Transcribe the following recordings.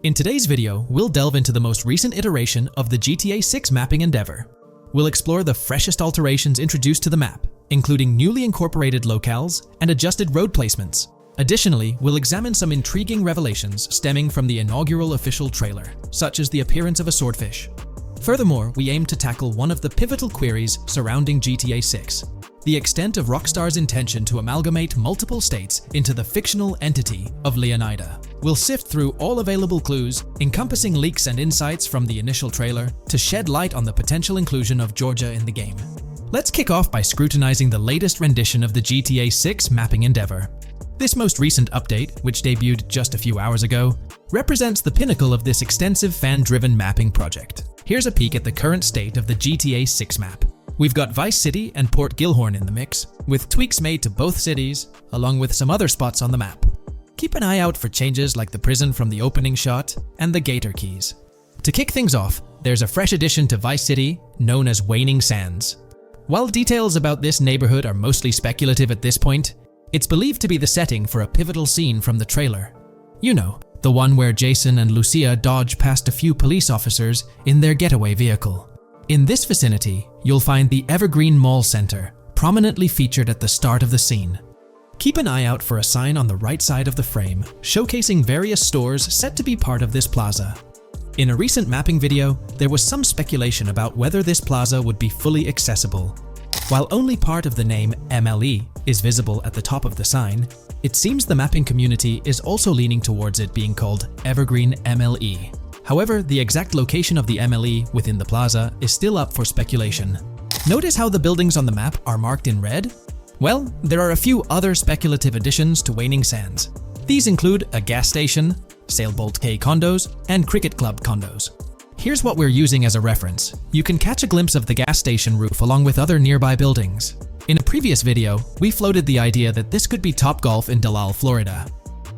In today's video, we'll delve into the most recent iteration of the GTA 6 mapping endeavor. We'll explore the freshest alterations introduced to the map, including newly incorporated locales and adjusted road placements. Additionally, we'll examine some intriguing revelations stemming from the inaugural official trailer, such as the appearance of a swordfish. Furthermore, we aim to tackle one of the pivotal queries surrounding GTA 6, the extent of Rockstar's intention to amalgamate multiple states into the fictional entity of Leonida. We'll sift through all available clues, encompassing leaks and insights from the initial trailer, to shed light on the potential inclusion of Georgia in the game. Let's kick off by scrutinizing the latest rendition of the GTA 6 mapping endeavor. This most recent update, which debuted just a few hours ago, represents the pinnacle of this extensive fan-driven mapping project. Here's a peek at the current state of the GTA 6 map. We've got Vice City and Port Gilhorn in the mix, with tweaks made to both cities, along with some other spots on the map. Keep an eye out for changes like the prison from the opening shot and the Gator Keys. To kick things off, there's a fresh addition to Vice City known as Waning Sands. While details about this neighborhood are mostly speculative at this point, it's believed to be the setting for a pivotal scene from the trailer. You know, the one where Jason and Lucia dodge past a few police officers in their getaway vehicle. In this vicinity, you'll find the Evergreen Mall Center, prominently featured at the start of the scene. Keep an eye out for a sign on the right side of the frame, showcasing various stores set to be part of this plaza. In a recent mapping video, there was some speculation about whether this plaza would be fully accessible. While only part of the name MLE is visible at the top of the sign, it seems the mapping community is also leaning towards it being called Evergreen MLE. However, the exact location of the MLE within the plaza is still up for speculation. Notice how the buildings on the map are marked in red? Well, there are a few other speculative additions to Waning Sands. These include a gas station, Sailbolt K condos, and Cricket Club condos. Here's what we're using as a reference. You can catch a glimpse of the gas station roof along with other nearby buildings. In a previous video, we floated the idea that this could be Topgolf in Dalal, Florida.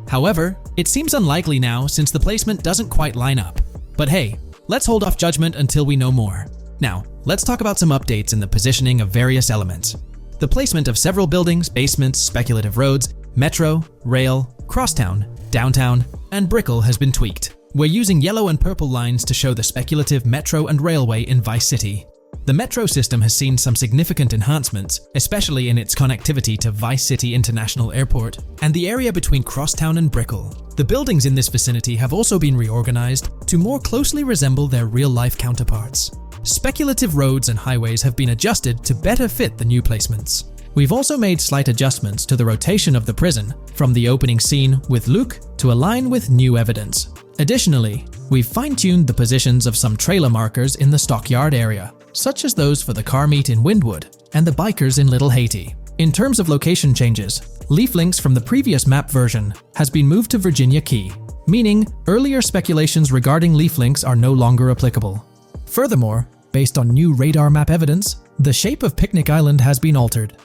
However, it seems unlikely now since the placement doesn't quite line up. But hey, let's hold off judgment until we know more. Now, let's talk about some updates in the positioning of various elements. The placement of several buildings, basements, speculative roads, metro, rail, crosstown, downtown, and Brickell has been tweaked. We're using yellow and purple lines to show the speculative metro and railway in Vice City. The metro system has seen some significant enhancements, especially in its connectivity to Vice City International Airport and the area between Crosstown and Brickell. The buildings in this vicinity have also been reorganized to more closely resemble their real-life counterparts. Speculative roads and highways have been adjusted to better fit the new placements. We've also made slight adjustments to the rotation of the prison, from the opening scene with Luke to align with new evidence. Additionally, we've fine-tuned the positions of some trailer markers in the stockyard area, such as those for the car meet in Windwood and the bikers in Little Haiti. In terms of location changes, leaf links from the previous map version has been moved to Virginia Key, meaning earlier speculations regarding leaf links are no longer applicable. Furthermore, based on new radar map evidence, the shape of Picnic Island has been altered.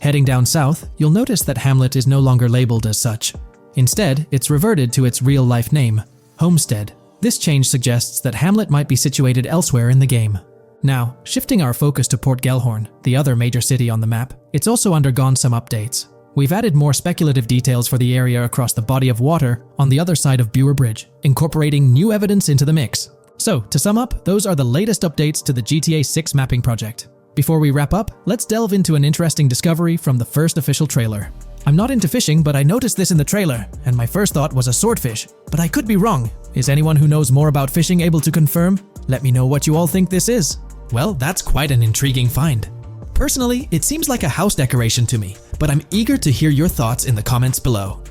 Heading down south, you'll notice that Hamlet is no longer labeled as such. Instead, it's reverted to its real-life name, Homestead. This change suggests that Hamlet might be situated elsewhere in the game. Now, shifting our focus to Port Gilhorn, the other major city on the map, it's also undergone some updates. We've added more speculative details for the area across the body of water on the other side of Buer Bridge, incorporating new evidence into the mix. So, to sum up, those are the latest updates to the GTA 6 mapping project. Before we wrap up, let's delve into an interesting discovery from the first official trailer. I'm not into fishing, but I noticed this in the trailer, and my first thought was a swordfish. But I could be wrong. Is anyone who knows more about fishing able to confirm? Let me know what you all think this is. Well, that's quite an intriguing find. Personally, it seems like a house decoration to me, but I'm eager to hear your thoughts in the comments below.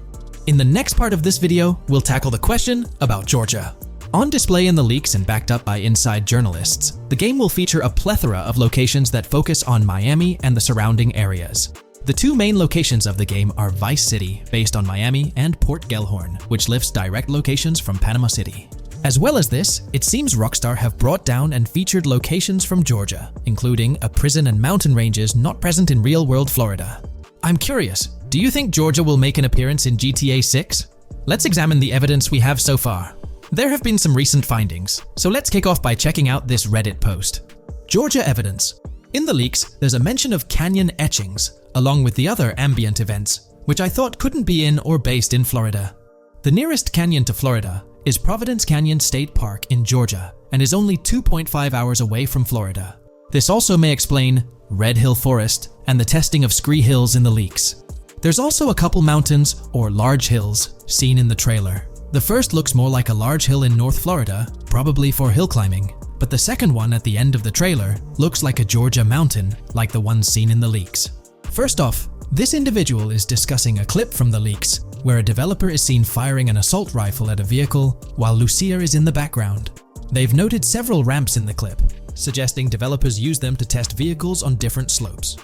In the next part of this video, we'll tackle the question about Georgia. On display in the leaks and backed up by inside journalists, the game will feature a plethora of locations that focus on Miami and the surrounding areas. The two main locations of the game are Vice City, based on Miami, and Port Gilhorn, which lifts direct locations from Panama City. As well as this, it seems Rockstar have brought down and featured locations from Georgia, including a prison and mountain ranges not present in real-world Florida. I'm curious, do you think Georgia will make an appearance in GTA 6? Let's examine the evidence we have so far. There have been some recent findings, so let's kick off by checking out this Reddit post. Georgia evidence. In the leaks, there's a mention of canyon etchings, along with the other ambient events, which I thought couldn't be in or based in Florida. The nearest canyon to Florida is Providence Canyon State Park in Georgia and is only 2.5 hours away from Florida. This also may explain Red Hill Forest and the testing of scree hills in the leaks. There's also a couple mountains or large hills seen in the trailer. The first looks more like a large hill in North Florida, probably for hill climbing, but the second one at the end of the trailer looks like a Georgia mountain, like the ones seen in the leaks. First off, this individual is discussing a clip from the leaks where a developer is seen firing an assault rifle at a vehicle while Lucia is in the background. They've noted several ramps in the clip, suggesting developers use them to test vehicles on different slopes.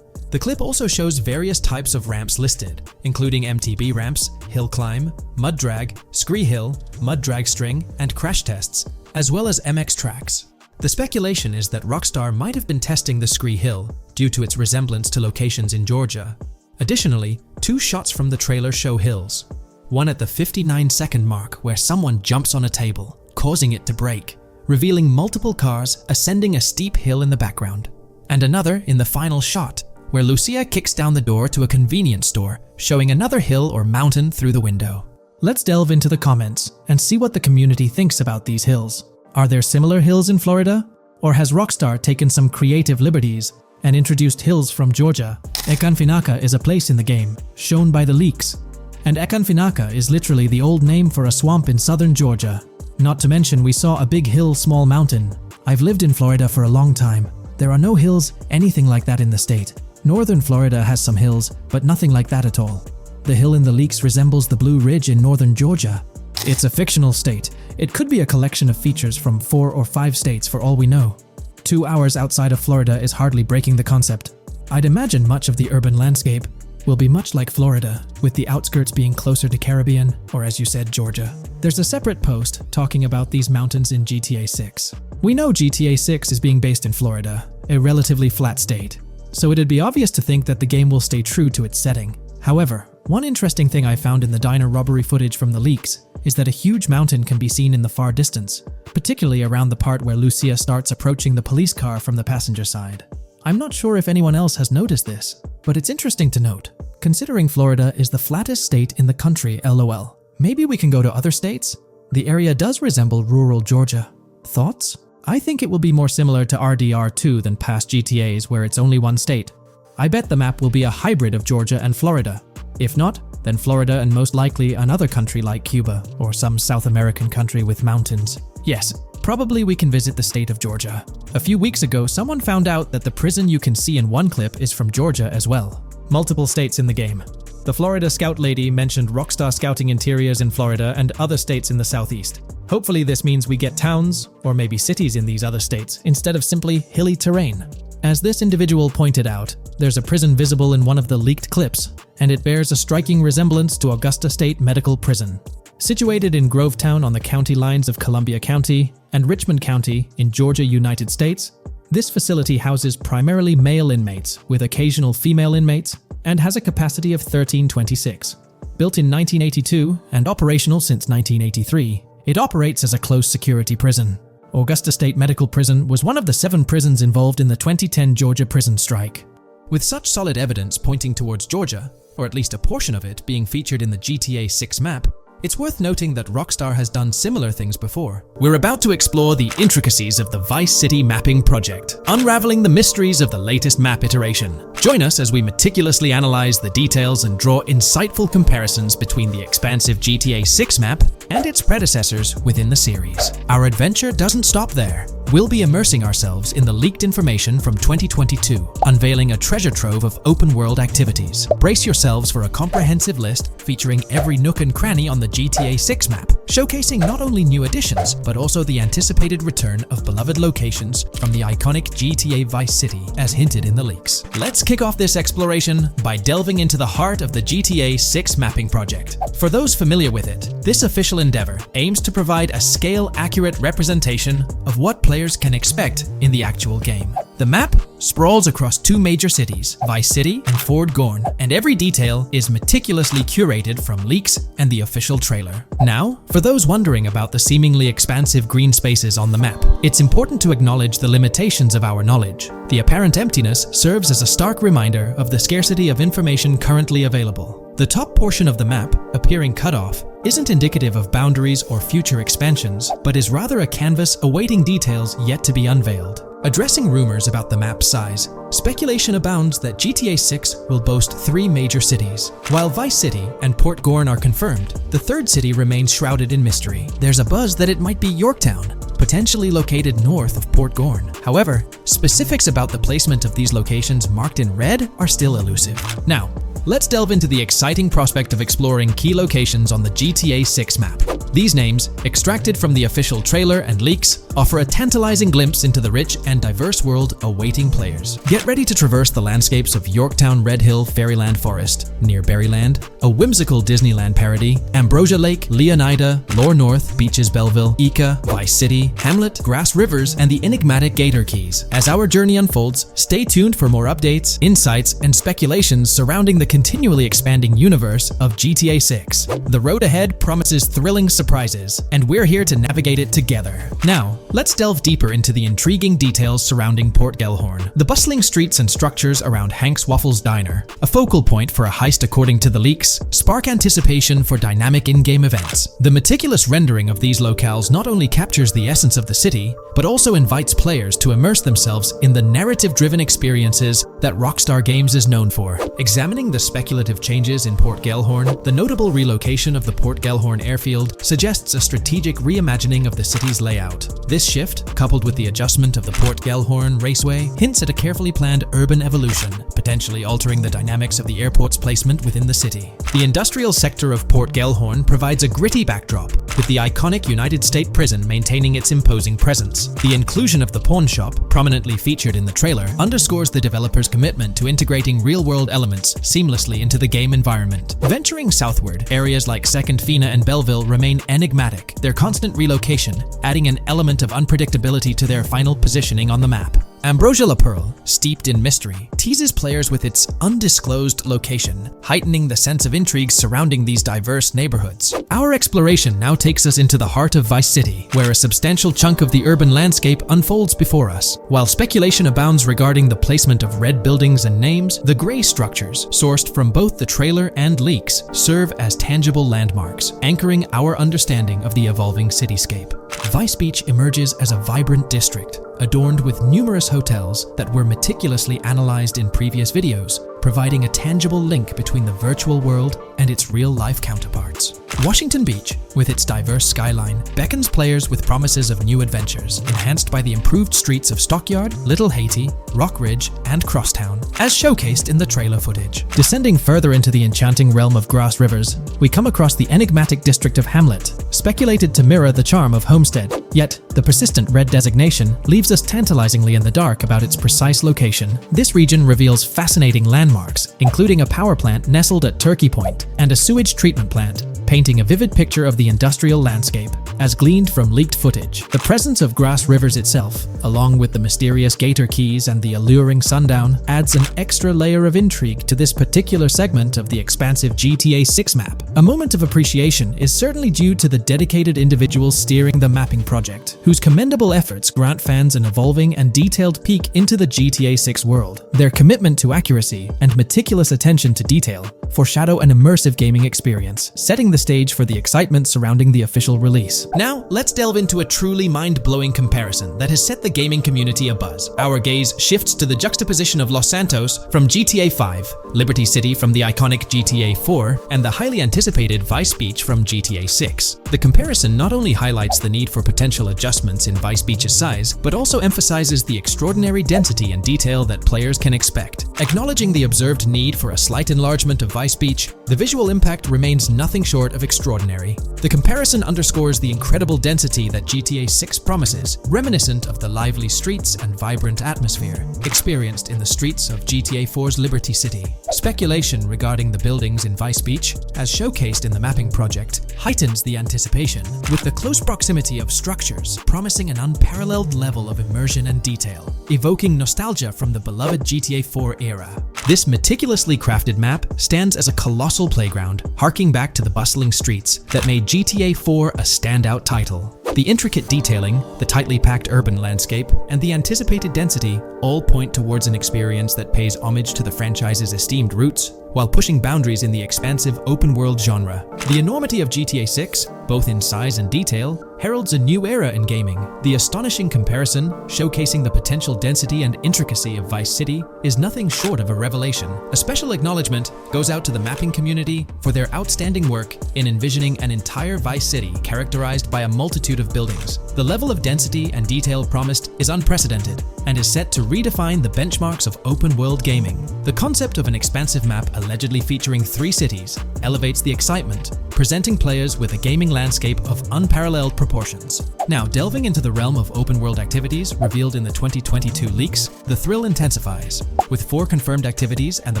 The clip also shows various types of ramps listed, including MTB ramps, hill climb, mud drag, scree hill, mud drag string, and crash tests, as well as MX tracks. The speculation is that Rockstar might have been testing the scree hill due to its resemblance to locations in Georgia. Additionally, 2 shots from the trailer show hills. One at the 59-second mark where someone jumps on a table, causing it to break, revealing multiple cars ascending a steep hill in the background. And another in the final shot, where Lucia kicks down the door to a convenience store, showing another hill or mountain through the window. Let's delve into the comments and see what the community thinks about these hills. Are there similar hills in Florida? Or has Rockstar taken some creative liberties and introduced hills from Georgia? Ekanfinaka is a place in the game, shown by the leaks. And Ekanfinaka is literally the old name for a swamp in southern Georgia. Not to mention we saw a big hill, small mountain. I've lived in Florida for a long time. There are no hills anything like that in the state. Northern Florida has some hills, but nothing like that at all. The hill in the leaks resembles the Blue Ridge in northern Georgia. It's a fictional state. It could be a collection of features from 4 or 5 states for all we know. 2 hours outside of Florida is hardly breaking the concept. I'd imagine much of the urban landscape will be much like Florida, with the outskirts being closer to Caribbean, or as you said, Georgia. There's a separate post talking about these mountains in GTA 6. We know GTA 6 is being based in Florida, a relatively flat state, so it'd be obvious to think that the game will stay true to its setting. However, one interesting thing I found in the diner robbery footage from the leaks is that a huge mountain can be seen in the far distance, particularly around the part where Lucia starts approaching the police car from the passenger side. I'm not sure if anyone else has noticed this, but it's interesting to note, considering Florida is the flattest state in the country, LOL. Maybe we can go to other states? The area does resemble rural Georgia. Thoughts? I think it will be more similar to RDR2 than past GTAs where it's only one state. I bet the map will be a hybrid of Georgia and Florida. If not, then Florida and most likely another country like Cuba or some South American country with mountains. Yes, probably we can visit the state of Georgia. A few weeks ago, someone found out that the prison you can see in one clip is from Georgia as well. Multiple states in the game. The Florida Scout lady mentioned Rockstar Scouting interiors in Florida and other states in the southeast. Hopefully this means we get towns, or maybe cities in these other states, instead of simply hilly terrain. As this individual pointed out, there's a prison visible in one of the leaked clips, and it bears a striking resemblance to Augusta State Medical Prison. Situated in Grovetown on the county lines of Columbia County and Richmond County in Georgia, United States, this facility houses primarily male inmates with occasional female inmates and has a capacity of 1326. Built in 1982 and operational since 1983, it operates as a close security prison. Augusta State Medical Prison was one of the 7 prisons involved in the 2010 Georgia prison strike. With such solid evidence pointing towards Georgia, or at least a portion of it being featured in the GTA 6 map, it's worth noting that Rockstar has done similar things before. We're about to explore the intricacies of the Vice City mapping project, unraveling the mysteries of the latest map iteration. Join us as we meticulously analyze the details and draw insightful comparisons between the expansive GTA 6 map and its predecessors within the series. Our adventure doesn't stop there. We'll be immersing ourselves in the leaked information from 2022, unveiling a treasure trove of open-world activities. Brace yourselves for a comprehensive list featuring every nook and cranny on the GTA 6 map, showcasing not only new additions, but also the anticipated return of beloved locations from the iconic GTA Vice City, as hinted in the leaks. Let's kick off this exploration by delving into the heart of the GTA 6 mapping project. For those familiar with it, this official endeavor aims to provide a scale-accurate representation of what players can expect in the actual game. The map sprawls across 2 major cities, Vice City and Fort Gorn, and every detail is meticulously curated from leaks and the official trailer. Now, for those wondering about the seemingly expansive green spaces on the map, it's important to acknowledge the limitations of our knowledge. The apparent emptiness serves as a stark reminder of the scarcity of information currently available. The top portion of the map, appearing cut off, isn't indicative of boundaries or future expansions, but is rather a canvas awaiting details yet to be unveiled. Addressing rumors about the map's size, speculation abounds that GTA 6 will boast 3 major cities. While Vice City and Port Gorn are confirmed, the third city remains shrouded in mystery. There's a buzz that it might be Yorktown, potentially located north of Port Gorn. However, specifics about the placement of these locations marked in red are still elusive. Now, let's delve into the exciting prospect of exploring key locations on the GTA 6 map. These names, extracted from the official trailer and leaks, offer a tantalizing glimpse into the rich and diverse world awaiting players. Get ready to traverse the landscapes of Yorktown Red Hill Fairyland Forest, near Berryland, a whimsical Disneyland parody, Ambrosia Lake, Leonida, Lore North, Beaches Belleville, Ica, Vice City, Hamlet, Grass Rivers, and the enigmatic Gator Keys. As our journey unfolds, stay tuned for more updates, insights, and speculations surrounding the continually expanding universe of GTA 6. The road ahead promises thrilling surprises, and we're here to navigate it together. Now, let's delve deeper into the intriguing details surrounding Port Gellhorn. The bustling streets and structures around Hank's Waffles Diner, a focal point for a heist according to the leaks, spark anticipation for dynamic in-game events. The meticulous rendering of these locales not only captures the essence of the city, but also invites players to immerse themselves in the narrative-driven experiences that Rockstar Games is known for. Examining the speculative changes in Port Gellhorn, the notable relocation of the Port Gellhorn airfield suggests a strategic reimagining of the city's layout. This shift, coupled with the adjustment of the Port Gellhorn Raceway, hints at a carefully planned urban evolution, potentially altering the dynamics of the airport's placement within the city. The industrial sector of Port Gellhorn provides a gritty backdrop, with the iconic United States Prison maintaining its imposing presence. The inclusion of the pawn shop, prominently featured in the trailer, underscores the developer's commitment to integrating real-world elements seamlessly into the game environment. Venturing southward, areas like Second Fina and Belleville remain enigmatic, their constant relocation adding an element of unpredictability to their final positioning on the map. Ambrosia La Pearl, steeped in mystery, teases players with its undisclosed location, heightening the sense of intrigue surrounding these diverse neighborhoods. Our exploration now takes us into the heart of Vice City, where a substantial chunk of the urban landscape unfolds before us. While speculation abounds regarding the placement of red buildings and names, the gray structures, sourced from both the trailer and leaks, serve as tangible landmarks, anchoring our understanding of the evolving cityscape. Vice Beach emerges as a vibrant district, adorned with numerous hotels that were meticulously analyzed in previous videos, providing a tangible link between the virtual world and its real-life counterparts. Washington Beach, with its diverse skyline, beckons players with promises of new adventures, enhanced by the improved streets of Stockyard, Little Haiti, Rock Ridge, and Crosstown, as showcased in the trailer footage. Descending further into the enchanting realm of Grass Rivers, we come across the enigmatic district of Hamlet, speculated to mirror the charm of Homestead. Yet, the persistent red designation leaves us tantalizingly in the dark about its precise location. This region reveals fascinating landmarks, including a power plant nestled at Turkey Point and a sewage treatment plant, painting a vivid picture of the industrial landscape, as gleaned from leaked footage. The presence of Grass Rivers itself, along with the mysterious Gator Keys and the alluring sundown, adds an extra layer of intrigue to this particular segment of the expansive GTA 6 map. A moment of appreciation is certainly due to the dedicated individuals steering the mapping project, whose commendable efforts grant fans an evolving and detailed peek into the GTA 6 world. Their commitment to accuracy and meticulous attention to detail foreshadow an immersive gaming experience, setting the stage for the excitement surrounding the official release. Now, let's delve into a truly mind-blowing comparison that has set the gaming community abuzz. Our gaze shifts to the juxtaposition of Los Santos from GTA 5, Liberty City from the iconic GTA 4, and the highly anticipated Vice Beach from GTA 6. The comparison not only highlights the need for potential adjustments in Vice Beach's size, but also emphasizes the extraordinary density and detail that players can expect. Acknowledging the observed need for a slight enlargement of Vice Beach, the visual impact remains nothing short of extraordinary. The comparison underscores the incredible density that GTA 6 promises, reminiscent of the lively streets and vibrant atmosphere experienced in the streets of GTA 4's Liberty City. Speculation regarding the buildings in Vice Beach, as showcased in the mapping project, heightens the anticipation, with the close proximity of structures promising an unparalleled level of immersion and detail, evoking nostalgia from the beloved GTA 4 era. This meticulously crafted map stands as a colossal playground, harking back to the bustling streets that made GTA 4 a standout title. The intricate detailing, the tightly packed urban landscape, and the anticipated density all point towards an experience that pays homage to the franchise's esteemed roots while pushing boundaries in the expansive open-world genre. The enormity of GTA 6, both in size and detail, heralds a new era in gaming. The astonishing comparison, showcasing the potential density and intricacy of Vice City, is nothing short of a revelation. A special acknowledgement goes out to the mapping community for their outstanding work in envisioning an entire Vice City characterized by a multitude of buildings. The level of density and detail promised is unprecedented and is set to redefine the benchmarks of open-world gaming. The concept of an expansive map allegedly featuring 3 cities elevates the excitement, presenting players with a gaming landscape of unparalleled proportions. Now, delving into the realm of open-world activities revealed in the 2022 leaks, the thrill intensifies. With 4 confirmed activities and the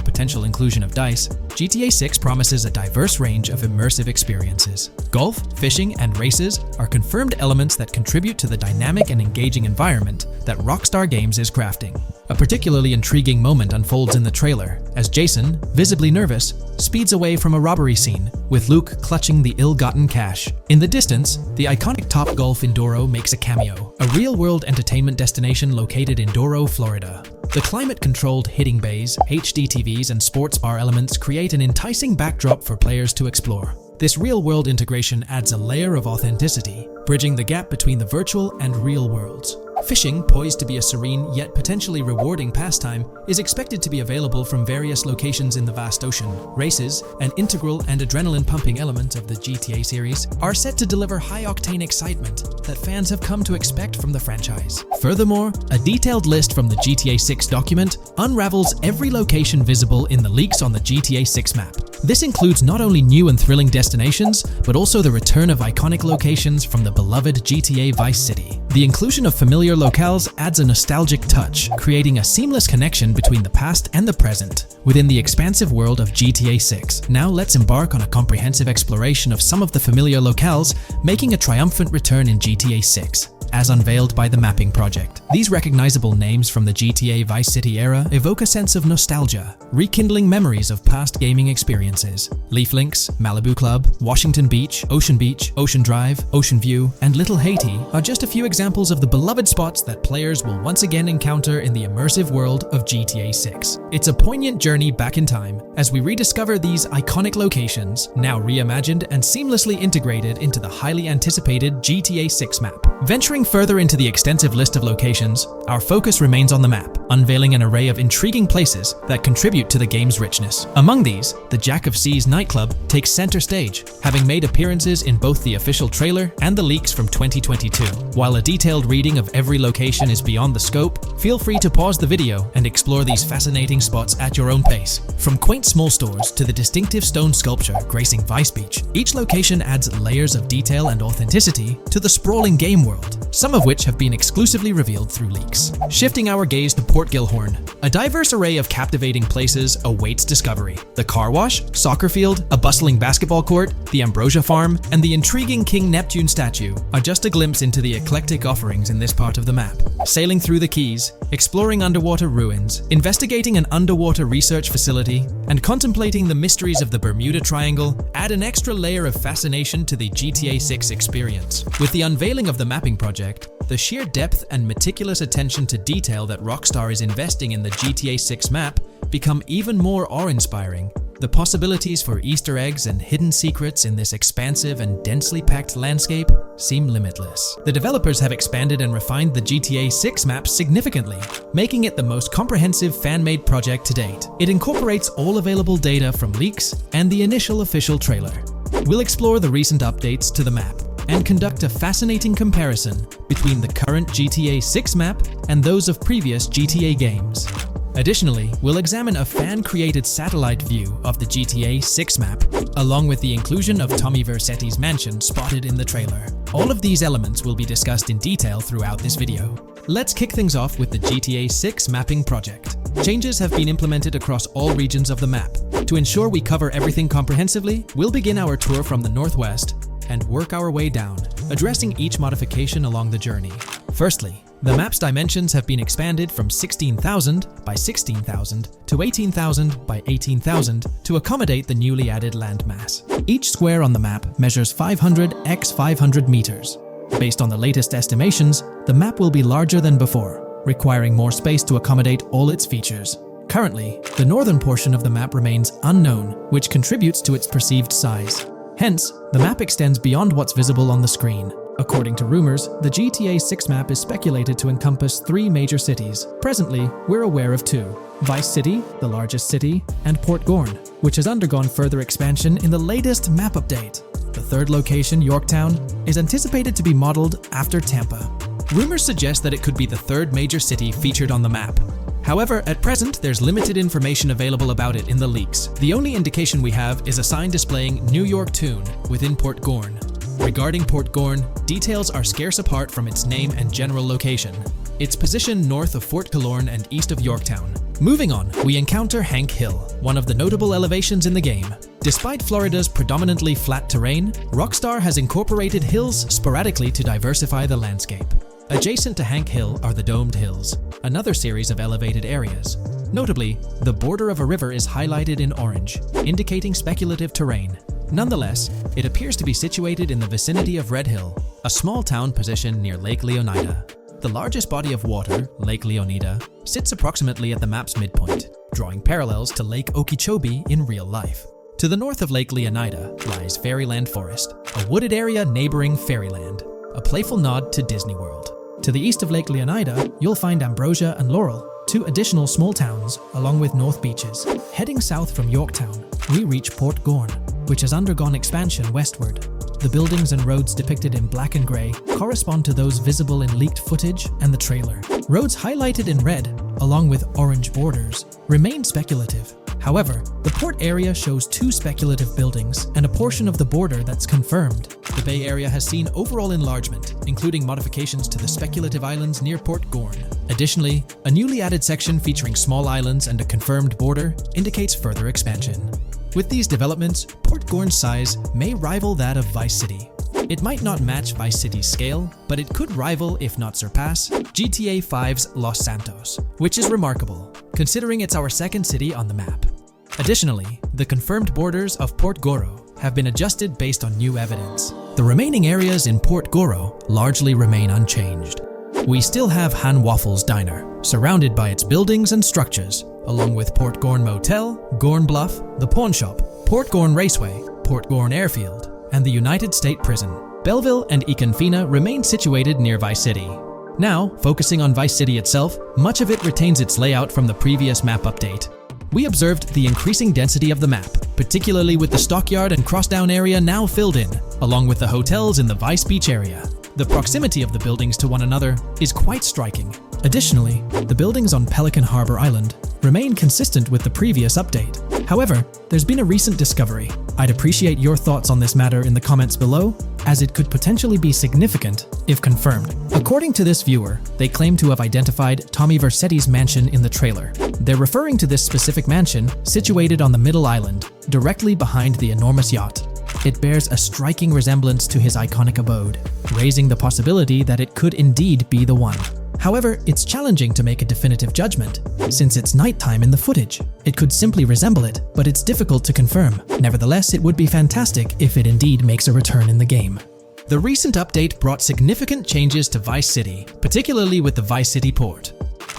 potential inclusion of DICE, GTA 6 promises a diverse range of immersive experiences. Golf, fishing, and races are confirmed elements that contribute to the dynamic and engaging environment that Rockstar Games is crafting. A particularly intriguing moment unfolds in the trailer, as Jason, visibly nervous, speeds away from a robbery scene, with Luke clutching the ill-gotten cash. In the distance, the iconic Topgolf in Doro makes a cameo, a real-world entertainment destination located in Doro, Florida. The climate-controlled hitting bays, HD TVs, and sports bar elements create an enticing backdrop for players to explore. This real-world integration adds a layer of authenticity, bridging the gap between the virtual and real worlds. Fishing, poised to be a serene yet potentially rewarding pastime, is expected to be available from various locations in the vast ocean. Races, an integral and adrenaline-pumping element of the GTA series, are set to deliver high-octane excitement that fans have come to expect from the franchise. Furthermore, a detailed list from the GTA 6 document unravels every location visible in the leaks on the GTA 6 map. This includes not only new and thrilling destinations, but also the return of iconic locations from the beloved GTA Vice City. The inclusion of familiar locales adds a nostalgic touch, creating a seamless connection between the past and the present within the expansive world of GTA 6. Now let's embark on a comprehensive exploration of some of the familiar locales, making a triumphant return in GTA 6. As unveiled by the Mapping Project. These recognizable names from the GTA Vice City era evoke a sense of nostalgia, rekindling memories of past gaming experiences. Leaf Links, Malibu Club, Washington Beach, Ocean Drive, Ocean View, and Little Haiti are just a few examples of the beloved spots that players will once again encounter in the immersive world of GTA 6. It's a poignant journey back in time as we rediscover these iconic locations, now reimagined and seamlessly integrated into the highly anticipated GTA 6 map. Venturing further into the extensive list of locations, our focus remains on the map, unveiling an array of intriguing places that contribute to the game's richness. Among these, the Jack of Seas nightclub takes center stage, having made appearances in both the official trailer and the leaks from 2022. While a detailed reading of every location is beyond the scope, feel free to pause the video and explore these fascinating spots at your own pace. From quaint small stores to the distinctive stone sculpture gracing Vice Beach, each location adds layers of detail and authenticity to the sprawling game world, some of which have been exclusively revealed through leaks. Shifting our gaze to Port Gilhorn, a diverse array of captivating places awaits discovery. The car wash, soccer field, a bustling basketball court, the Ambrosia Farm, and the intriguing King Neptune statue are just a glimpse into the eclectic offerings in this part of the map. Sailing through the Keys, exploring underwater ruins, investigating an underwater research facility, and contemplating the mysteries of the Bermuda Triangle add an extra layer of fascination to the GTA 6 experience. With the unveiling of the Mapping Project, the sheer depth and meticulous attention to detail that Rockstar is investing in the GTA 6 map become even more awe-inspiring. The possibilities for Easter eggs and hidden secrets in this expansive and densely packed landscape seem limitless. The developers have expanded and refined the GTA 6 map significantly, making it the most comprehensive fan-made project to date. It incorporates all available data from leaks and the initial official trailer. We'll explore the recent updates to the map and conduct a fascinating comparison between the current GTA 6 map and those of previous GTA games. Additionally, we'll examine a fan-created satellite view of the GTA 6 map, along with the inclusion of Tommy Vercetti's mansion spotted in the trailer. All of these elements will be discussed in detail throughout this video. Let's kick things off with the GTA 6 Mapping Project. Changes have been implemented across all regions of the map. To ensure we cover everything comprehensively, we'll begin our tour from the northwest and work our way down, addressing each modification along the journey. Firstly, the map's dimensions have been expanded from 16,000 by 16,000 to 18,000 by 18,000 to accommodate the newly added landmass. Each square on the map measures 500 x 500 meters. Based on the latest estimations, the map will be larger than before, requiring more space to accommodate all its features. Currently, the northern portion of the map remains unknown, which contributes to its perceived size. Hence, the map extends beyond what's visible on the screen. According to rumors, the GTA 6 map is speculated to encompass 3 major cities. Presently, we're aware of 2. Vice City, the largest city, and Port Gorn, which has undergone further expansion in the latest map update. The third location, Yorktown, is anticipated to be modeled after Tampa. Rumors suggest that it could be the 3rd major city featured on the map. However, at present, there's limited information available about it in the leaks. The only indication we have is a sign displaying New York Tune within Port Gorn. Regarding Port Gorn, details are scarce apart from its name and general location. It's positioned north of Fort Killorn and east of Yorktown. Moving on, we encounter Hank Hill, one of the notable elevations in the game. Despite Florida's predominantly flat terrain, Rockstar has incorporated hills sporadically to diversify the landscape. Adjacent to Hank Hill are the Domed Hills, another series of elevated areas. Notably, the border of a river is highlighted in orange, indicating speculative terrain. Nonetheless, it appears to be situated in the vicinity of Red Hill, a small town positioned near Lake Leonida. The largest body of water, Lake Leonida, sits approximately at the map's midpoint, drawing parallels to Lake Okeechobee in real life. To the north of Lake Leonida lies Fairyland Forest, a wooded area neighboring Fairyland, a playful nod to Disney World. To the east of Lake Leonida, you'll find Ambrosia and Laurel, 2 additional small towns, along with North Beaches. Heading south from Yorktown, we reach Port Gorn, which has undergone expansion westward. The buildings and roads depicted in black and grey correspond to those visible in leaked footage and the trailer. Roads highlighted in red, along with orange borders, remain speculative. However, the port area shows 2 speculative buildings and a portion of the border that's confirmed. The Bay Area has seen overall enlargement, including modifications to the speculative islands near Port Gorn. Additionally, a newly added section featuring small islands and a confirmed border indicates further expansion. With these developments, Port Gorn's size may rival that of Vice City. It might not match Vice City's scale, but it could rival, if not surpass, GTA 5's Los Santos, which is remarkable, considering it's our 2nd city on the map. Additionally, the confirmed borders of Port Goro have been adjusted based on new evidence. The remaining areas in Port Goro largely remain unchanged. We still have Han Waffles Diner, surrounded by its buildings and structures, along with Port Gorn Motel, Gorn Bluff, the Pawn Shop, Port Gorn Raceway, Port Gorn Airfield, and the United State Prison. Belleville and Econfina remain situated near Vice City. Now, focusing on Vice City itself, much of it retains its layout from the previous map update. We observed the increasing density of the map, particularly with the Stockyard and Crossdown area now filled in, along with the hotels in the Vice Beach area. The proximity of the buildings to one another is quite striking. Additionally, the buildings on Pelican Harbor Island remain consistent with the previous update. However, there's been a recent discovery. I'd appreciate your thoughts on this matter in the comments below, as it could potentially be significant if confirmed. According to this viewer, they claim to have identified Tommy Vercetti's mansion in the trailer. They're referring to this specific mansion situated on the middle island, directly behind the enormous yacht. It bears a striking resemblance to his iconic abode, raising the possibility that it could indeed be the one. However, it's challenging to make a definitive judgment, since it's nighttime in the footage. It could simply resemble it, but it's difficult to confirm. Nevertheless, it would be fantastic if it indeed makes a return in the game. The recent update brought significant changes to Vice City, particularly with the Vice City port.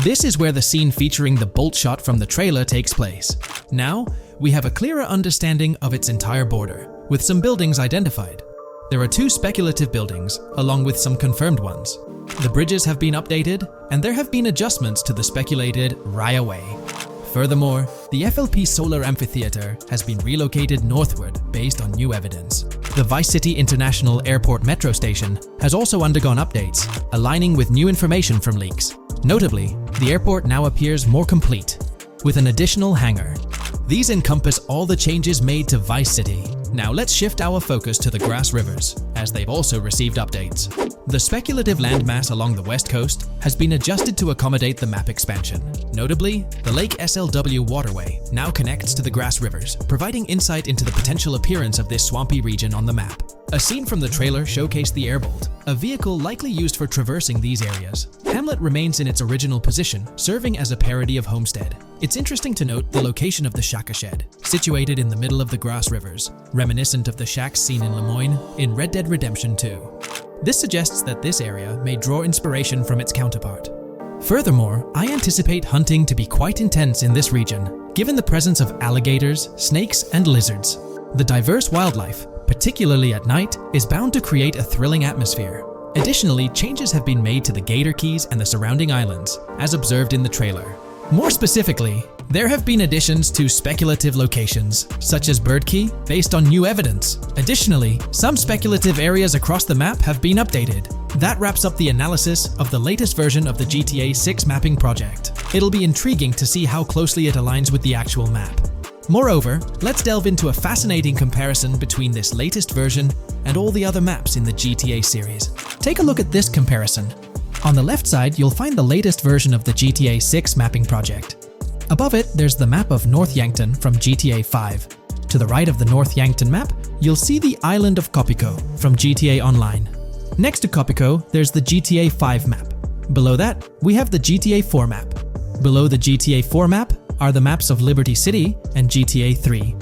This is where the scene featuring the bolt shot from the trailer takes place. Now, we have a clearer understanding of its entire border, with some buildings identified. There are 2 speculative buildings, along with some confirmed ones. The bridges have been updated, and there have been adjustments to the speculated Raya Way. Furthermore, the FLP Solar Amphitheater has been relocated northward based on new evidence. The Vice City International Airport metro station has also undergone updates, aligning with new information from leaks. Notably, the airport now appears more complete, with an additional hangar. These encompass all the changes made to Vice City. Now let's shift our focus to the Grass Rivers, as they've also received updates. The speculative landmass along the west coast has been adjusted to accommodate the map expansion. Notably, the Lake SLW waterway now connects to the Grass Rivers, providing insight into the potential appearance of this swampy region on the map. A scene from the trailer showcased the Airbolt, a vehicle likely used for traversing these areas. Hamlet remains in its original position, serving as a parody of Homestead. It's interesting to note the location of the Shaka Shed, situated in the middle of the Grass Rivers, reminiscent of the shacks seen in Lemoyne in Red Dead Redemption 2. This suggests that this area may draw inspiration from its counterpart. Furthermore, I anticipate hunting to be quite intense in this region, given the presence of alligators, snakes, and lizards. The diverse wildlife, particularly at night, is bound to create a thrilling atmosphere. Additionally, changes have been made to the Gator Keys and the surrounding islands, as observed in the trailer. More specifically, there have been additions to speculative locations, such as Bird Key, based on new evidence. Additionally, some speculative areas across the map have been updated. That wraps up the analysis of the latest version of the GTA 6 mapping project. It'll be intriguing to see how closely it aligns with the actual map. Moreover, let's delve into a fascinating comparison between this latest version and all the other maps in the GTA series. Take a look at this comparison. On the left side, you'll find the latest version of the GTA 6 mapping project. Above it, there's the map of North Yankton from GTA 5. To the right of the North Yankton map, you'll see the island of Copico from GTA Online. Next to Copico, there's the GTA 5 map. Below that, we have the GTA 4 map. Below the GTA 4 map are the maps of Liberty City and GTA 3.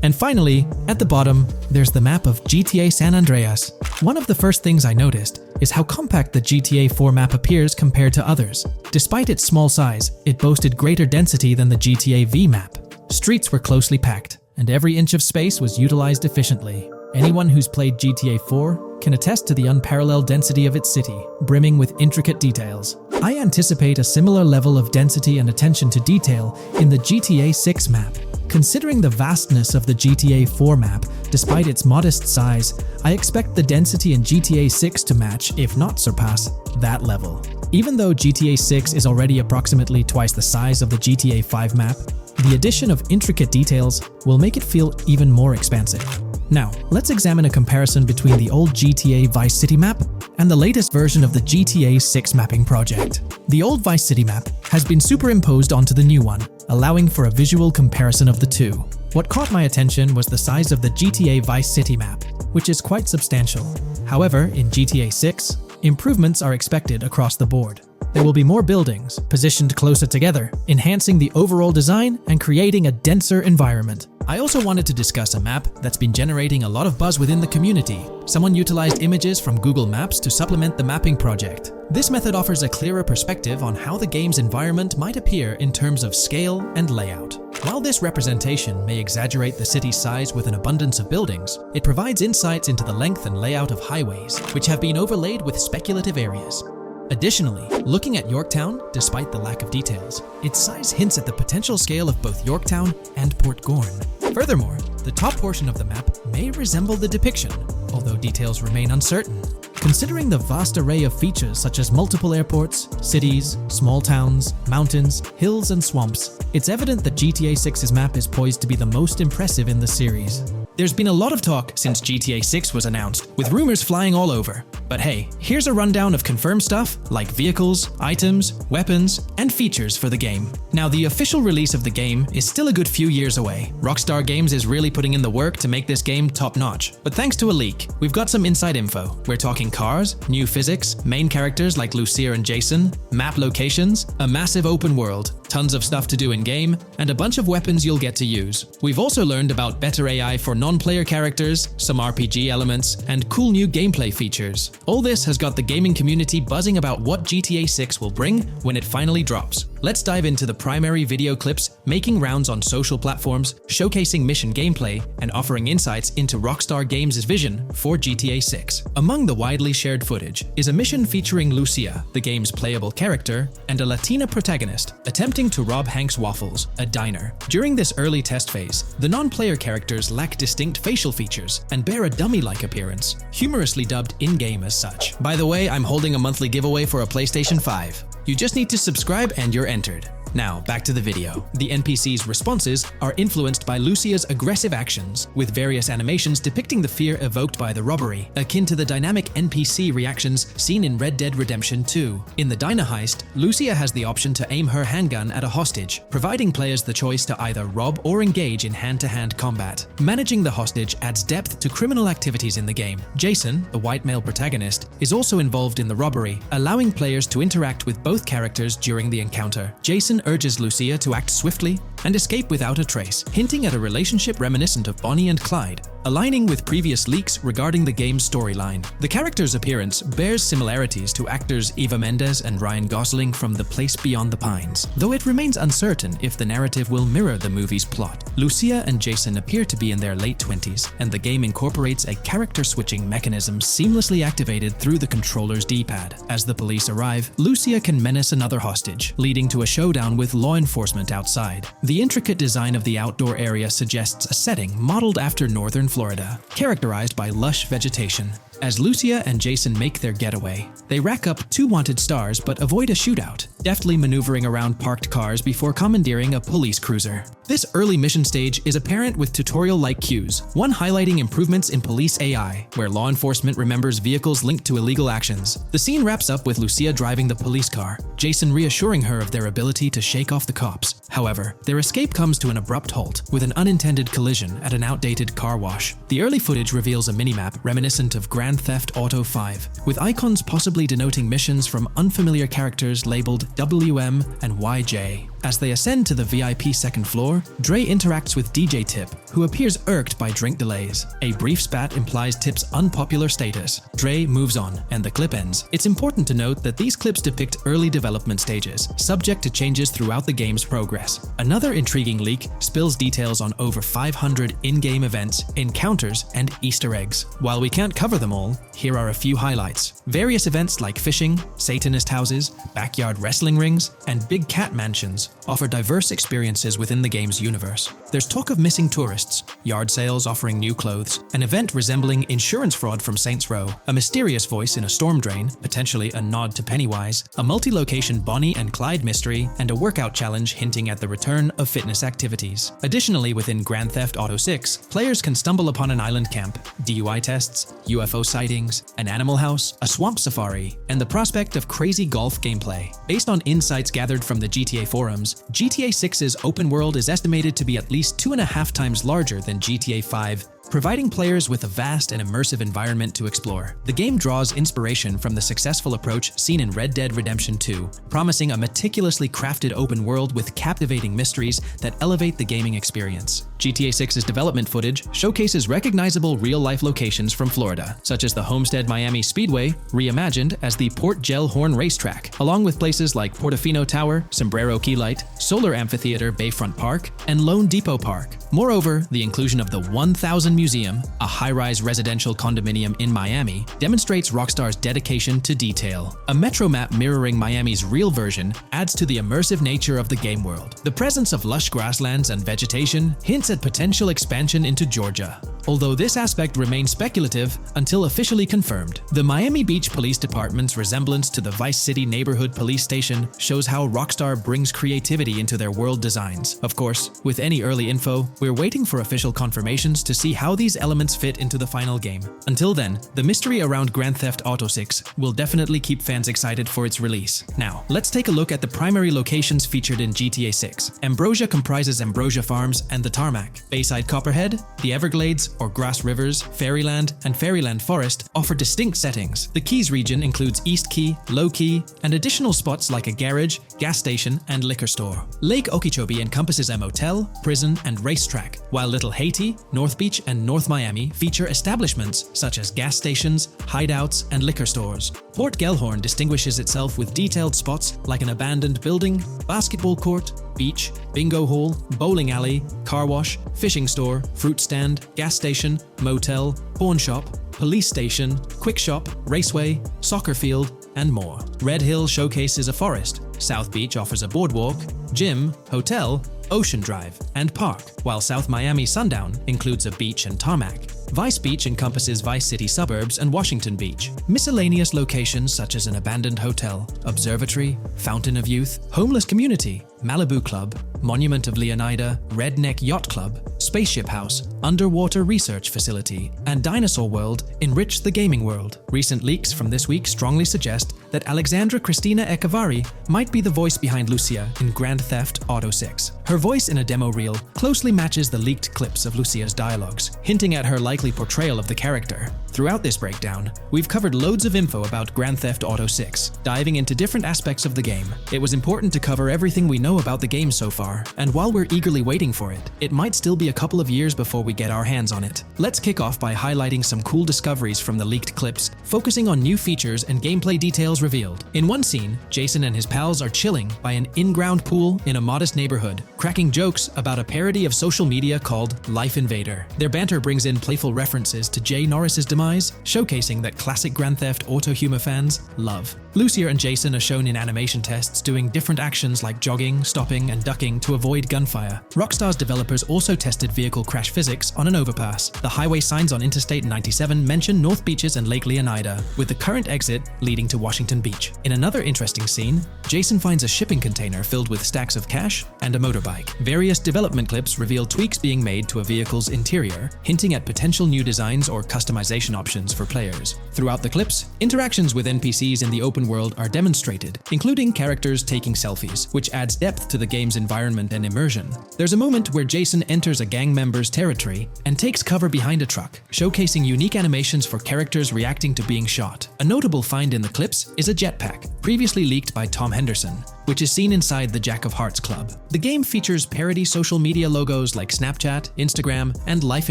And finally, at the bottom, there's the map of GTA San Andreas. One of the first things I noticed is how compact the GTA 4 map appears compared to others. Despite its small size, it boasted greater density than the GTA V map. Streets were closely packed, and every inch of space was utilized efficiently. Anyone who's played GTA 4 can attest to the unparalleled density of its city, brimming with intricate details. I anticipate a similar level of density and attention to detail in the GTA 6 map. Considering the vastness of the GTA 4 map, despite its modest size, I expect the density in GTA 6 to match, if not surpass, that level. Even though GTA 6 is already approximately twice the size of the GTA 5 map, the addition of intricate details will make it feel even more expansive. Now, let's examine a comparison between the old GTA Vice City map and the latest version of the GTA 6 mapping project. The old Vice City map has been superimposed onto the new one, allowing for a visual comparison of the two. What caught my attention was the size of the GTA Vice City map, which is quite substantial. However, in GTA 6, improvements are expected across the board. There will be more buildings, positioned closer together, enhancing the overall design and creating a denser environment. I also wanted to discuss a map that's been generating a lot of buzz within the community. Someone utilized images from Google Maps to supplement the mapping project. This method offers a clearer perspective on how the game's environment might appear in terms of scale and layout. While this representation may exaggerate the city's size with an abundance of buildings, it provides insights into the length and layout of highways, which have been overlaid with speculative areas. Additionally, looking at Yorktown, despite the lack of details, its size hints at the potential scale of both Yorktown and Port Gorn. Furthermore, the top portion of the map may resemble the depiction, although details remain uncertain. Considering the vast array of features such as multiple airports, cities, small towns, mountains, hills, and swamps, it's evident that GTA 6's map is poised to be the most impressive in the series. There's been a lot of talk since GTA 6 was announced, with rumors flying all over. But hey, here's a rundown of confirmed stuff like vehicles, items, weapons, and features for the game. Now, the official release of the game is still a good few years away. Rockstar Games is really putting in the work to make this game top-notch. But thanks to a leak, we've got some inside info. We're talking cars, new physics, main characters like Lucia and Jason, map locations, a massive open world, tons of stuff to do in-game, and a bunch of weapons you'll get to use. We've also learned about better AI for non-player characters, some RPG elements, and cool new gameplay features. All this has got the gaming community buzzing about what GTA 6 will bring when it finally drops. Let's dive into the primary video clips making rounds on social platforms, showcasing mission gameplay, and offering insights into Rockstar Games' vision for GTA 6. Among the widely shared footage is a mission featuring Lucia, the game's playable character, and a Latina protagonist attempting to rob Hank's Waffles, a diner. During this early test phase, the non-player characters lack distinct facial features and bear a dummy-like appearance, humorously dubbed in-game as such. By the way, I'm holding a monthly giveaway for a PlayStation 5. You just need to subscribe and you're entered. Now, back to the video. The NPC's responses are influenced by Lucia's aggressive actions, with various animations depicting the fear evoked by the robbery, akin to the dynamic NPC reactions seen in Red Dead Redemption 2. In the diner heist, Lucia has the option to aim her handgun at a hostage, providing players the choice to either rob or engage in hand-to-hand combat. Managing the hostage adds depth to criminal activities in the game. Jason, the white male protagonist, is also involved in the robbery, allowing players to interact with both characters during the encounter. Jason urges Lucia to act swiftly, and escape without a trace, hinting at a relationship reminiscent of Bonnie and Clyde, aligning with previous leaks regarding the game's storyline. The character's appearance bears similarities to actors Eva Mendes and Ryan Gosling from The Place Beyond the Pines, though it remains uncertain if the narrative will mirror the movie's plot. Lucia and Jason appear to be in their late 20s, and the game incorporates a character switching mechanism seamlessly activated through the controller's D-pad. As the police arrive, Lucia can menace another hostage, leading to a showdown with law enforcement outside. The intricate design of the outdoor area suggests a setting modeled after northern Florida, characterized by lush vegetation. As Lucia and Jason make their getaway, they rack up 2 wanted stars but avoid a shootout, deftly maneuvering around parked cars before commandeering a police cruiser. This early mission stage is apparent with tutorial-like cues, one highlighting improvements in police AI, where law enforcement remembers vehicles linked to illegal actions. The scene wraps up with Lucia driving the police car, Jason reassuring her of their ability to shake off the cops. However, their escape comes to an abrupt halt, with an unintended collision at an outdated car wash. The early footage reveals a minimap reminiscent of Grand Theft Auto 5, with icons possibly denoting missions from unfamiliar characters labeled WM and YJ. As they ascend to the VIP second floor, Dre interacts with DJ Tip, who appears irked by drink delays. A brief spat implies Tip's unpopular status. Dre moves on, and the clip ends. It's important to note that these clips depict early development stages, subject to changes throughout the game's progress. Another intriguing leak spills details on over 500 in-game events, encounters, and Easter eggs. While we can't cover them all, here are a few highlights. Various events like fishing, Satanist houses, backyard wrestling rings, and big cat mansions offer diverse experiences within the game's universe. There's talk of missing tourists, yard sales offering new clothes, an event resembling insurance fraud from Saints Row, a mysterious voice in a storm drain, potentially a nod to Pennywise, a multi-location Bonnie and Clyde mystery, and a workout challenge hinting at the return of fitness activities. Additionally, within Grand Theft Auto 6, players can stumble upon an island camp, DUI tests, UFO sightings, an animal house, a swamp safari, and the prospect of crazy golf gameplay. Based on insights gathered from the GTA forums, GTA 6's open world is estimated to be at least 2.5 times larger than GTA 5, providing players with a vast and immersive environment to explore. The game draws inspiration from the successful approach seen in Red Dead Redemption 2, promising a meticulously crafted open world with captivating mysteries that elevate the gaming experience. GTA 6's development footage showcases recognizable real-life locations from Florida, such as the Homestead Miami Speedway, reimagined as the Port Gel-Horn Racetrack, along with places like Portofino Tower, Sombrero Key Light, Solar Amphitheater Bayfront Park, and Lone Depot Park. Moreover, the inclusion of the 1000 Museum, a high-rise residential condominium in Miami, demonstrates Rockstar's dedication to detail. A metro map mirroring Miami's real version adds to the immersive nature of the game world. The presence of lush grasslands and vegetation hints at potential expansion into Georgia, although this aspect remains speculative until officially confirmed. The Miami Beach Police Department's resemblance to the Vice City Neighborhood Police Station shows how Rockstar brings creativity into their world designs. Of course, with any early info, we're waiting for official confirmations to see how these elements fit into the final game. Until then, the mystery around Grand Theft Auto 6 will definitely keep fans excited for its release. Now, let's take a look at the primary locations featured in GTA 6. Ambrosia comprises Ambrosia Farms and the Tarmac. Bayside Copperhead, the Everglades or Grass Rivers, Fairyland, and Fairyland Forest offer distinct settings. The Keys region includes East Key, Low Key, and additional spots like a garage, gas station, and liquor store. Lake Okeechobee encompasses a motel, prison, and racetrack, while Little Haiti, North Beach, and North Miami feature establishments such as gas stations, hideouts, and liquor stores. Port Gellhorn distinguishes itself with detailed spots like an abandoned building, basketball court, beach, bingo hall, bowling alley, car wash, fishing store, fruit stand, gas station, motel, pawn shop, police station, quick shop, raceway, soccer field, and more. Red Hill showcases a forest. South Beach offers a boardwalk, gym, hotel, Ocean Drive, and park, while South Miami Sundown includes a beach and tarmac. Vice Beach encompasses Vice City suburbs and Washington Beach. Miscellaneous locations such as an abandoned hotel, observatory, Fountain of Youth, homeless community, Malibu Club, Monument of Leonida, Redneck Yacht Club, Spaceship House, underwater research facility, and dinosaur world enrich the gaming world. Recent leaks from this week strongly suggest that Alexandra Christina Echevarri might be the voice behind Lucia in Grand Theft Auto 6. Her voice in a demo reel closely matches the leaked clips of Lucia's dialogues, hinting at her likely portrayal of the character. Throughout this breakdown, we've covered loads of info about Grand Theft Auto 6, diving into different aspects of the game. It was important to cover everything we know about the game so far, and while we're eagerly waiting for it, it might still be a couple of years before we get our hands on it. Let's kick off by highlighting some cool discoveries from the leaked clips, focusing on new features and gameplay details revealed. In one scene, Jason and his pals are chilling by an in-ground pool in a modest neighborhood, cracking jokes about a parody of social media called Life Invader. Their banter brings in playful references to Jay Norris's demise, showcasing that classic Grand Theft Auto humor fans love. Lucia and Jason are shown in animation tests doing different actions like jogging, stopping, and ducking to avoid gunfire. Rockstar's developers also tested vehicle crash physics on an overpass. The highway signs on Interstate 97 mention North Beaches and Lake Leonida, with the current exit leading to Washington Beach. In another interesting scene, Jason finds a shipping container filled with stacks of cash and a motorbike. Various development clips reveal tweaks being made to a vehicle's interior, hinting at potential new designs or customization options for players. Throughout the clips, interactions with NPCs in the open world are demonstrated, including characters taking selfies, which adds depth to the game's environment and immersion. There's a moment where Jason enters a gang member's territory and takes cover behind a truck, showcasing unique animations for characters reacting to being shot. A notable find in the clips is a jetpack, previously leaked by Tom Henderson, which is seen inside the Jack of Hearts Club. The game features parody social media logos like Snapchat, Instagram, and Life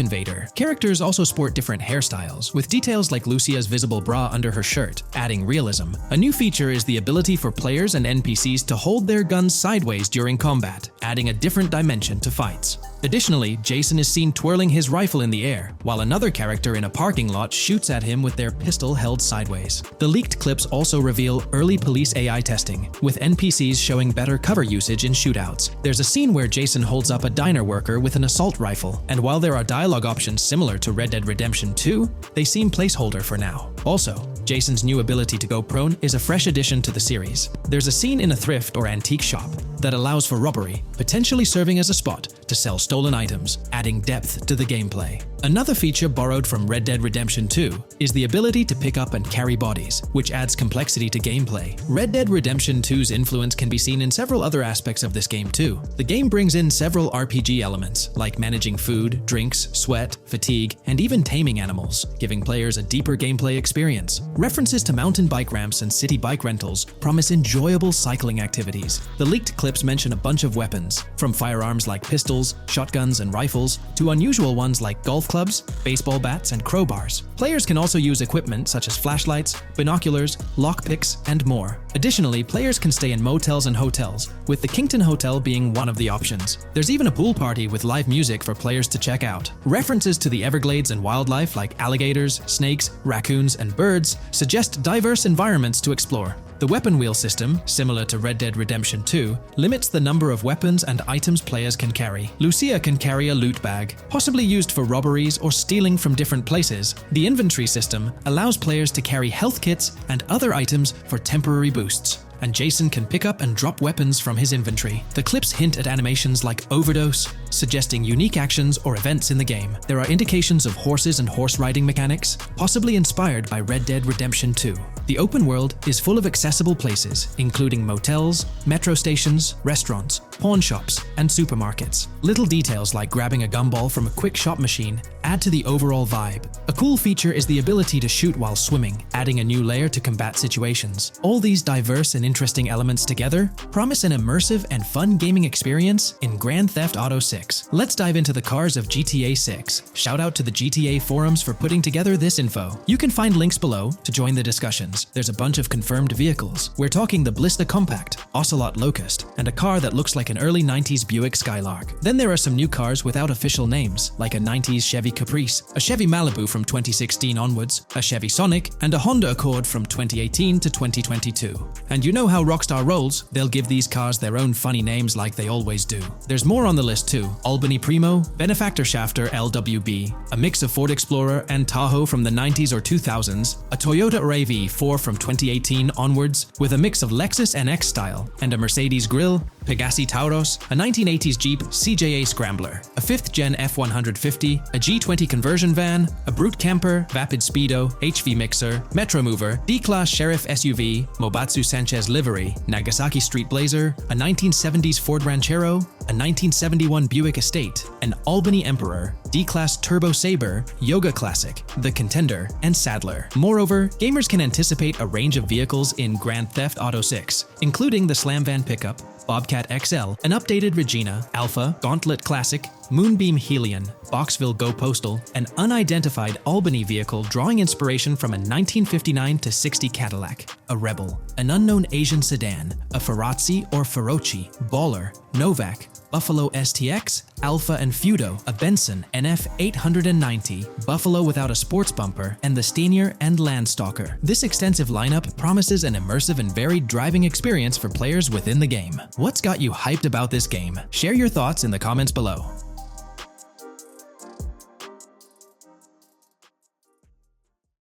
Invader. Characters also sport different hairstyles, with details like Lucia's visible bra under her shirt, adding realism. A new feature is the ability for players and NPCs to hold their guns sideways during combat, adding a different dimension to fights. Additionally, Jason is seen twirling his rifle in the air, while another character in a parking lot shoots at him with their pistol held sideways. The leaked clips also reveal early police AI testing, with NPCs showing better cover usage in shootouts. There's a scene where Jason holds up a diner worker with an assault rifle, and while there are dialogue options similar to Red Dead Redemption 2, they seem placeholder for now. Also, Jason's new ability to go prone is a fresh addition to the series. There's a scene in a thrift or antique shop that allows for robbery, potentially serving as a spot to sell stolen items, adding depth to the gameplay. Another feature borrowed from Red Dead Redemption 2 is the ability to pick up and carry bodies, which adds complexity to gameplay. Red Dead Redemption 2's influence can be seen in several other aspects of this game too. The game brings in several RPG elements, like managing food, drinks, sweat, fatigue, and even taming animals, giving players a deeper gameplay experience. References to mountain bike ramps and city bike rentals promise enjoyable cycling activities. The leaked clips mention a bunch of weapons, from firearms like pistols, shotguns, and rifles, to unusual ones like golf clubs, baseball bats, and crowbars. Players can also use equipment such as flashlights, binoculars, lockpicks, and more. Additionally, players can stay in motels and hotels, with the Kington Hotel being one of the options. There's even a pool party with live music for players to check out. References to the Everglades and wildlife like alligators, snakes, raccoons, and birds suggest diverse environments to explore. The weapon wheel system, similar to Red Dead Redemption 2, limits the number of weapons and items players can carry. Lucia can carry a loot bag, possibly used for robberies or stealing from different places. The inventory system allows players to carry health kits and other items for temporary boosts, and Jason can pick up and drop weapons from his inventory. The clips hint at animations like overdose, suggesting unique actions or events in the game. There are indications of horses and horse riding mechanics, possibly inspired by Red Dead Redemption 2. The open world is full of accessible places, including motels, metro stations, restaurants, pawn shops, and supermarkets. Little details like grabbing a gumball from a quick shop machine add to the overall vibe. A cool feature is the ability to shoot while swimming, adding a new layer to combat situations. All these diverse and interesting elements together promise an immersive and fun gaming experience in Grand Theft Auto 6. Let's dive into the cars of GTA 6. Shout out to the GTA forums for putting together this info. You can find links below to join the discussions. There's a bunch of confirmed vehicles. We're talking the Blista Compact, Ocelot Locust, and a car that looks like an early 90s Buick Skylark. Then there are some new cars without official names, like a 90s Chevy Caprice, a Chevy Malibu from 2016 onwards, a Chevy Sonic, and a Honda Accord from 2018 to 2022. And you know how Rockstar rolls, they'll give these cars their own funny names like they always do. There's more on the list too, Albany Primo, Benefactor Shafter LWB, a mix of Ford Explorer and Tahoe from the 90s or 2000s, a Toyota RAV4 from 2018 onwards with a mix of Lexus NX style, and a Mercedes grille, Pegassi Tauros, a 1980s Jeep CJA Scrambler, a 5th Gen F150, a G20 conversion van, a Brute Camper, Vapid Speedo, HV Mixer, Metro Mover, D-Class Sheriff SUV, Mobatsu Sanchez livery, Nagasaki Street Blazer, a 1970s Ford Ranchero, a 1971 Buick Estate, an Albany Emperor, D-Class Turbo Sabre, Yoga Classic, the Contender, and Sadler. Moreover, gamers can anticipate a range of vehicles in Grand Theft Auto 6, including the Slam Van pickup, Bobcat XL, an updated Regina, Alpha, Gauntlet Classic, Moonbeam Helion, Boxville Go Postal, an unidentified Albany vehicle drawing inspiration from a 1959-60 Cadillac, a Rebel, an unknown Asian sedan, a Ferrazzi or Feroci, Baller, Novak, Buffalo STX, Alpha and Feudo, a Benson NF 890, Buffalo without a sports bumper, and the Stanier and Landstalker. This extensive lineup promises an immersive and varied driving experience for players within the game. What's got you hyped about this game? Share your thoughts in the comments below.